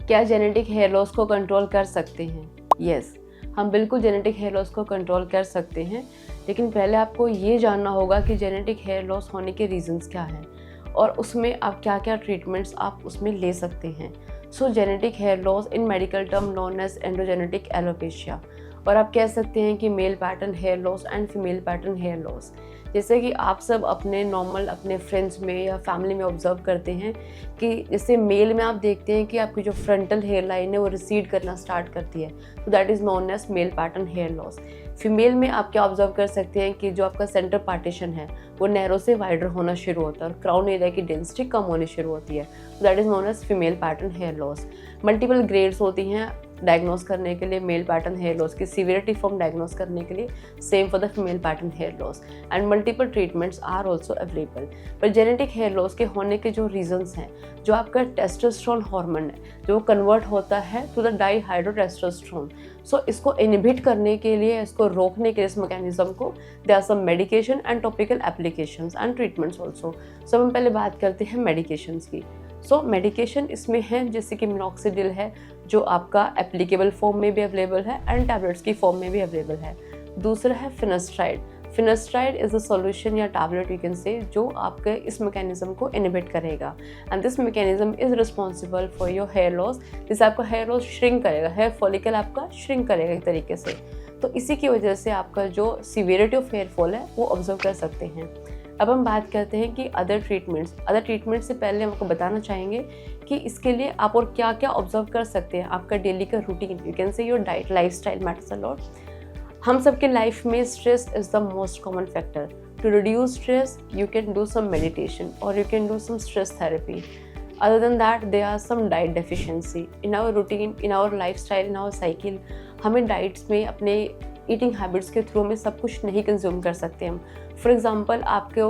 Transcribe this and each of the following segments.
क्या genetic hair loss को control कर सकते हैं? यस, हम बिल्कुल जेनेटिक हेयर लॉस को कंट्रोल कर सकते हैं, लेकिन पहले आपको ये जानना होगा कि जेनेटिक हेयर लॉस होने के रीजंस क्या हैं और उसमें आप क्या क्या ट्रीटमेंट्स आप उसमें ले सकते हैं। So genetic hair loss in medical term known as androgenetic alopecia, और आप कह सकते हैं कि male pattern hair loss and female pattern hair loss. जैसे कि आप सब अपने नॉर्मल अपने फ्रेंड्स में या फैमिली में ऑब्जर्व करते हैं कि जैसे मेल में आप देखते हैं कि आपकी जो फ्रंटल हेयर लाइन है वो रिसीड करना स्टार्ट करती है, तो that is known as male pattern hair loss. Female में आप क्या ऑब्जर्व कर सकते हैं कि जो आपका सेंटर पार्टीशन है वो नैरो से वाइडर होना शुरू होता है और क्राउन एरिया की डेंसिटी कम होनी शुरू होती है, तो that is known as female pattern hair loss. Multiple grades होती हैं डायग्नोस करने के लिए मेल पैटर्न हेयर लॉस की सीवियरिटी फॉर्म डायग्नोस करने के लिए, same for the female pattern hair loss, and multiple treatments are also available. पर जेनेटिक हेयर लॉस के होने के जो रीजंस हैं, जो आपका टेस्टोस्टेरोन हार्मोन है जो कन्वर्ट होता है टू द डाईहाइड्रोटेस्टोस्टेरोन, सो इसको इनहिबिट करने के लिए, इसको रोकने के इस मैकेनिज्म को, there are some medication and topical applications and treatments also. So हम पहले बात करते हैं मेडिकेशंस की। सो मेडिकेशन इसमें है जैसे कि मिनॉक्सिडिल है जो आपका एप्लीकेबल फॉर्म में भी अवेलेबल है एंड टैबलेट्स की फॉर्म में भी अवेलेबल है। दूसरा है finasteride. Finasteride is a solution या टैबलेट यू कैन से जो आपके इस मैकेनिज्म को इनहिबिट करेगा, and this mechanism is responsible for your hair loss. जिससे आपका हेयर लॉस श्रिंक करेगा, हेयर फॉलिकल आपका श्रिंक करेगा एक तरीके से। तो इसी की वजह से आपका जो सीवियरिटी ऑफ हेयर फॉल है वो ऑब्जर्व कर सकते हैं। अब हम बात करते हैं कि अदर ट्रीटमेंट से पहले हम आपको बताना चाहेंगे कि इसके लिए आप और क्या क्या ऑब्जर्व कर सकते हैं। आपका डेली का routine, you can say your diet, lifestyle matters a lot. हम सबके लाइफ में stress is the most common factor. To reduce stress you can do some meditation और you can do some stress therapy. Other than that, there are some diet deficiency in our routine, in our lifestyle, in our cycle. हमें diets में अपने eating habits के through में सब कुछ नहीं consume कर सकते हम। फॉर एग्जांपल आपको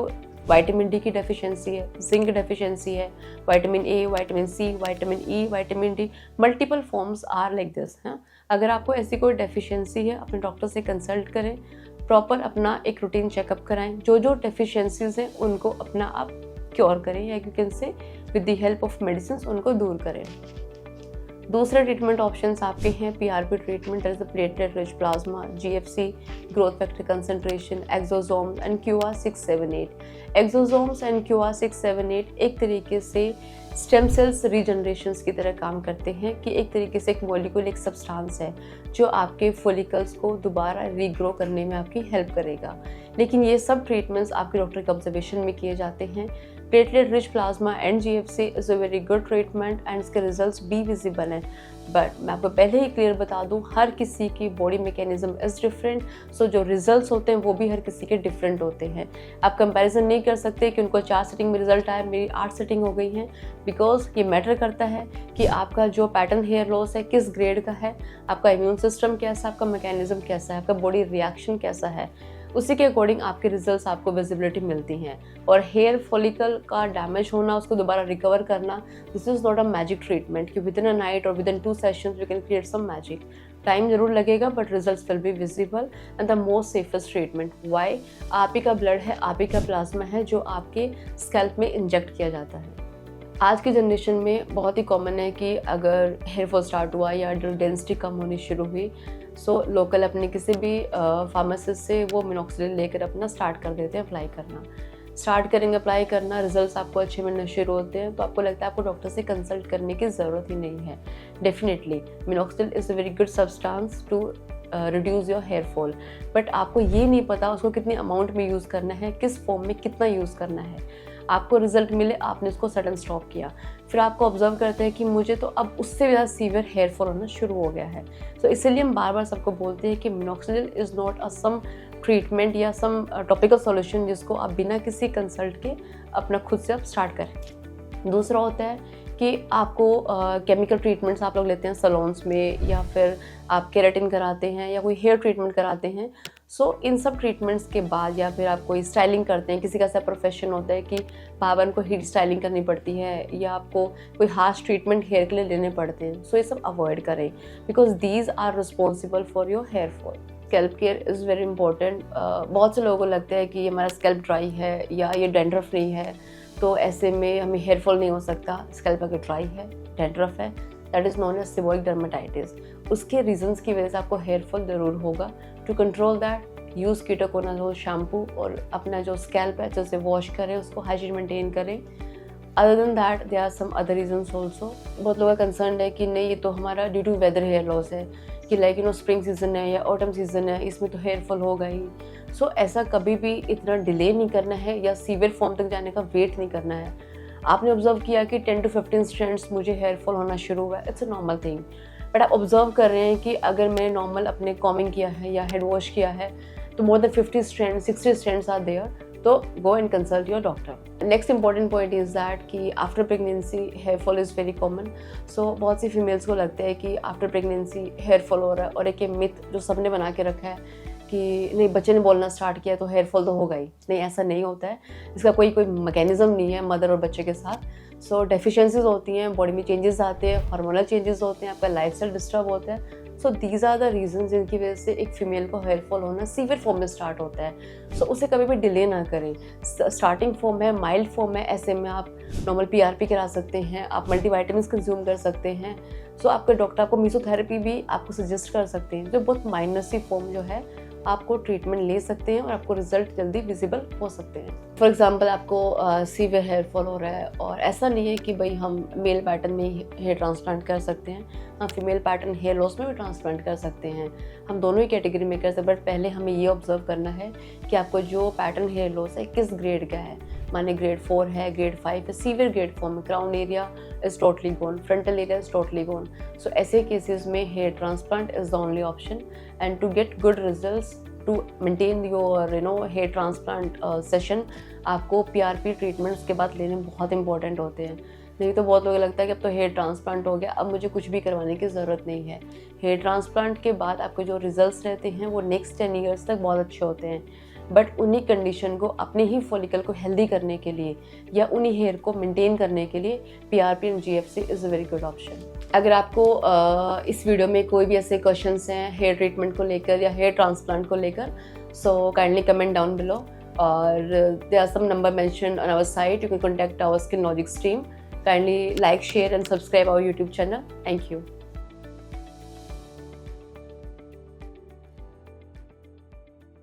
विटामिन डी की डेफिशिएंसी है, जिंक डेफिशिएंसी है, vitamin A, vitamin C, vitamin E, vitamin D, multiple forms are like this. अगर आपको ऐसी कोई डेफिशिएंसी है अपने डॉक्टर से कंसल्ट करें, प्रॉपर अपना एक रूटीन चेकअप कराएं, जो जो डेफिशिएंसीज हैं उनको अपना आप क्योर करें या यू कैन से with the help of medicine उनको दूर करें। दूसरे ट्रीटमेंट ऑप्शंस आपके हैं PRP treatment, that is the platelet rich plasma, GFC, growth factor concentration, exosomes and QR678। Exosomes and QR678 एक तरीके से स्टेम सेल्स रीजनरेशंस की तरह काम करते हैं कि एक तरीके से एक मॉलिक्यूल, एक सब्सटेंस है जो आपके फॉलिकल्स को दोबारा रीग्रो करने में आपकी हेल्प करेगा। लेकिन ये सब ट्रीटमेंट्स आपके डॉक्टर के ऑब्जर्वेशन में किए जाते हैं। Platelet rich plasma and GFC is a very good treatment and इसके रिजल्ट्स भी विजिबल हैं। बट मैं आपको पहले ही क्लियर बता दूं, हर किसी की बॉडी मैकेनिज्म इज़ डिफरेंट, सो जो रिजल्ट्स होते हैं वो भी हर किसी के डिफरेंट होते हैं। आप कंपैरिजन नहीं कर सकते कि उनको 4 सेटिंग में रिजल्ट आया, मेरी 8 सेटिंग हो गई है, बिकॉज ये मैटर करता है कि आपका जो पैटर्न हेयर लॉस है किस ग्रेड का है, आपका इम्यून सिस्टम कैसा है, आपका मैकेनिज्म कैसा है, आपका बॉडी रिएक्शन कैसा है, उसी के अकॉर्डिंग आपके रिजल्ट्स आपको विजिबिलिटी मिलती हैं। और हेयर फॉलिकल का डैमेज होना, उसको दोबारा रिकवर करना, this is not a magic treatment कि विद इन अ नाइट और within 2 sessions you can create some magic. Time जरूर लगेगा but results will be visible and the most safest treatment. Why? आप ही का blood है, आप ही का प्लाज्मा है जो आपके स्कैल्प में इंजेक्ट किया जाता है। आज की जनरेशन में बहुत ही कॉमन है कि अगर हेयर फॉल स्टार्ट हुआ या डेंसिटी कम होनी शुरू हुई, सो लोकल अपने किसी भी फार्मासिस्ट से वो मिनॉक्सिडिल लेकर अपना स्टार्ट कर देते हैं अप्लाई करना। स्टार्ट करेंगे अप्लाई करना, रिजल्ट्स आपको अच्छे मिलने शुरू होते हैं, तो आपको लगता है आपको डॉक्टर से कंसल्ट करने की ज़रूरत ही नहीं है। Definitely minoxidil is a very good substance to reduce your hair fall, but आपको ये नहीं पता उसको कितने अमाउंट में यूज़ करना है, किस फॉर्म में कितना यूज़ करना है। आपको रिजल्ट मिले, आपने उसको सडन स्टॉप किया, फिर आपको ऑब्जर्व करते हैं कि मुझे तो अब उससे ज़्यादा सीवियर हेयर फॉल होना शुरू हो गया है। तो इसीलिए हम बार बार सबको बोलते हैं कि minoxidil is not a some treatment या सम टॉपिकल सॉल्यूशन जिसको आप बिना किसी कंसल्ट के अपना खुद से आप स्टार्ट करें। दूसरा होता है कि आपको केमिकल ट्रीटमेंट्स आप लोग लेते हैं सैलून्स में, या फिर आप केराटिन कराते हैं या कोई हेयर ट्रीटमेंट कराते हैं। सो इन सब ट्रीटमेंट्स के बाद या फिर आप कोई स्टाइलिंग करते हैं, किसी का ऐसा प्रोफेशन होता है कि बाबा को हेयर स्टाइलिंग करनी पड़ती है या आपको कोई हार्श ट्रीटमेंट हेयर के लिए लेने पड़ते हैं, सो ये सब अवॉइड करें because these are responsible for your hair fall. Scalp care is very important. बहुत से लोगों को लगता है कि ये हमारा स्कैल्प ड्राई है या ये डैंड्रफ नहीं है, तो ऐसे में हमें हेयर फॉल नहीं हो सकता। स्कैल्प अगर ड्राई है, डैंड्रफ है, that is known as seborrhoeic dermatitis. उसके रीजंस की वजह से आपको हेयर फॉल ज़रूर होगा। To control that use ketoconazole shampoo और अपना जो स्कैल्प है जैसे वॉश करें, उसको हाइजीन मेंटेन करें। Other than that there are some other reasons also. बहुत लोग का कंसर्न है कि नहीं ये तो हमारा due to weather hair loss है, कि लाइक स्प्रिंग सीजन है या ऑटम सीजन है, इसमें तो हेयर फॉल होगा ही। सो ऐसा कभी भी इतना डिले नहीं करना है या सीवियर फॉर्म तक जाने का वेट नहीं करना है। आपने ऑब्जर्व किया कि 10 to 15 स्ट्रैंड्स मुझे हेयर फॉल होना शुरू हुआ है, it's a normal thing. But आप ऑब्जर्व कर रहे हैं कि अगर मैंने नॉर्मल अपने कॉमिंग किया है या हेड वॉश किया है तो more than 50 strands 60 strands are there, तो go and consult your doctor. Next important point is that कि after pregnancy hair fall is very common. So बहुत सी फीमेल्स को लगता है कि आफ्टर प्रेगनेंसी हेयर फॉल हो रहा है, और एक ये मिथ जो सबने बना के रखा है कि नहीं बच्चे ने बोलना स्टार्ट किया तो हेयर फॉल तो होगा ही। नहीं, ऐसा नहीं होता है। इसका कोई मैकेनिज्म नहीं है मदर और बच्चे के साथ। सो डेफिशिएंसीज होती हैं, बॉडी में चेंजेस आते हैं, हार्मोनल चेंजेस होते हैं, आपका लाइफस्टाइल डिस्टर्ब होता है। So these are the reason जिनकी वजह से एक फीमेल को हेयर फॉल होना सीवियर फॉर्म में स्टार्ट होता है। सो उसे कभी भी डिले ना करें। स्टार्टिंग फॉर्म है, माइल्ड फॉर्म है, ऐसे में आप नॉर्मल PRP करा सकते हैं, आप मल्टीवाइटामिन्स कंज्यूम कर सकते हैं। सो आपके डॉक्टर आपको मेसोथेरेपी भी आपको सजेस्ट कर सकते हैं, जो बहुत माइनर सी फॉर्म जो है आपको ट्रीटमेंट ले सकते हैं और आपको रिजल्ट जल्दी विजिबल हो सकते हैं। फॉर एग्जांपल आपको सीवियर हेयर फॉल हो रहा है और ऐसा नहीं है कि भाई हम मेल पैटर्न में ही हेयर ट्रांसप्लांट कर सकते हैं, हम फीमेल पैटर्न हेयर लॉस में भी ट्रांसप्लांट कर सकते हैं। हम दोनों ही कैटेगरी में कर सकते हैं, बट पहले हमें ये ऑब्जर्व करना है कि आपको जो पैटर्न हेयर लॉस है किस ग्रेड का है। माने ग्रेड 4 है, ग्रेड 5 है, severe grade form, crown area is totally gone, frontal area is totally gone. So ऐसे केसेस में hair transplant is the only option. And to get good results, to maintain your hair transplant session, आपको PRP treatments के बाद लेने बहुत important होते हैं। नहीं तो बहुत लोगों को लगता है कि अब तो हेयर ट्रांसप्लांट हो गया, अब मुझे कुछ भी करवाने की ज़रूरत नहीं है। हेयर ट्रांसप्लांट के बाद आपके जो रिजल्ट्स रहते हैं वो नेक्स्ट 10 ईयर्स तक बहुत अच्छे होते हैं। बट उन्हीं कंडीशन को, अपने ही फॉलिकल को हेल्दी करने के लिए या उन्हीं हेयर को मेंटेन करने के लिए PRP and GFC is a very good option. अगर आपको इस वीडियो में कोई भी ऐसे क्वेश्चंस हैं हेयर ट्रीटमेंट को लेकर या हेयर ट्रांसप्लांट को लेकर, so kindly comment down below, और there are some number mention on our site, you can contact our Skin Logics team. Kindly like, share and subscribe our YouTube channel. Thank you.